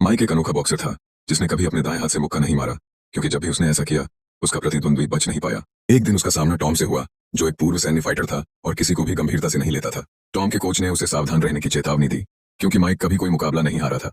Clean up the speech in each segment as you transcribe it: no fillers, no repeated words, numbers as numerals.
Mic एक अनोखा boxer था जिसने कभी अपने दाएं हाथ से मुक्का नहीं मारा, क्योंकि जब भी उसने ऐसा किया उसका प्रतिद्वंद्वी बच नहीं पाया। एक दिन उसका सामना टॉम से हुआ, जो एक पूर्व सैन्य फाइटर था और किसी को भी गंभीरता से नहीं लेता था। टॉम के कोच ने उसे सावधान रहने की चेतावनी दी, क्योंकि माइक कभी कोई मुकाबला नहीं हारा था।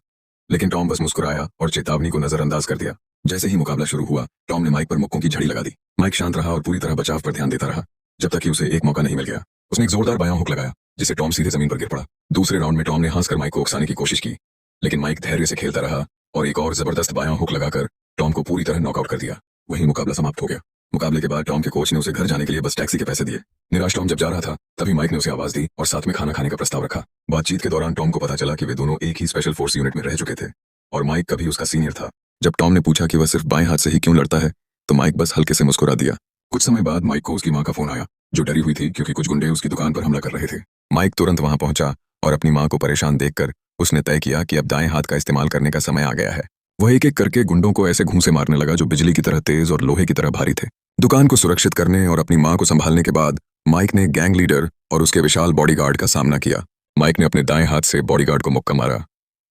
लेकिन टॉम बस मुस्कुराया और चेतावनी को नजरअंदाज कर दिया। जैसे ही मुकाबला शुरू हुआ, टॉम ने माइक पर मुक्कों की झड़ी लगा दी। माइक शांत रहा और पूरी तरह बचाव पर ध्यान देता रहा, जब तक कि उसे एक मौका नहीं मिल गया। उसने एक जोरदार बायां हुक लगाया, जिससे टॉम सीधे जमीन पर गिर पड़ा। दूसरे राउंड में टॉम ने हंसकर माइक को उकसाने की कोशिश की, लेकिन माइक धैर्य से खेलता रहा और एक और जबरदस्त बायां हुक लगाकर टॉम को पूरी तरह नॉकआउट कर दिया। वहीं मुकाबला समाप्त हो गया। मुकाबले के बाद टॉम के कोच ने उसे घर जाने के लिए बस टैक्सी के पैसे दिए। निराश टॉम जब जा रहा था, तभी माइक ने उसे आवाज दी और साथ में खाना खाने का प्रस्ताव रखा। बातचीत के दौरान टॉम को पता चला कि वे दोनों एक ही स्पेशल फोर्स यूनिट में रह चुके थे और माइक कभी उसका सीनियर था। जब टॉम ने पूछा कि वह सिर्फ बाएं हाथ से ही क्यों लड़ता है, तो माइक बस हल्के से मुस्कुरा दिया। कुछ समय बाद माइक को उसकी मां का फोन आया, जो डरी हुई थी क्योंकि कुछ गुंडे उसकी दुकान पर हमला कर रहे थे। माइक तुरंत वहां पहुंचा और अपनी मां को परेशान देखकर उसने तय किया कि अब दाएं हाथ का इस्तेमाल करने का समय आ गया है। वह एक एक करके गुंडों को ऐसे घूंसे मारने लगा जो बिजली की तरह तेज और लोहे की तरह भारी थे। दुकान को सुरक्षित करने और अपनी मां को संभालने के बाद माइक ने गैंग लीडर और उसके विशाल बॉडीगार्ड का सामना किया। माइक ने अपने दाएं हाथ से बॉडीगार्ड को मुक्का मारा,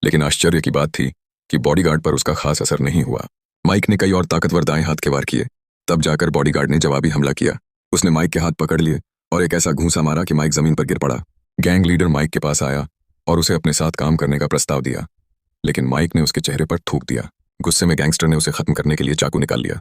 लेकिन आश्चर्य की बात थी कि बॉडीगार्ड पर उसका खास असर नहीं हुआ। माइक ने कई और ताकतवर दाएं हाथ के वार किए, तब जाकर बॉडीगार्ड ने जवाबी हमला किया। उसने माइक के हाथ पकड़ लिए और एक ऐसा घूंसा मारा कि माइक जमीन पर गिर पड़ा। गैंग लीडर माइक के पास आया और उसे अपने साथ काम करने का प्रस्ताव दिया, लेकिन माइक ने उसके चेहरे पर थूक दिया। गुस्से में गैंगस्टर ने उसे खत्म करने के लिए चाकू निकाल लिया।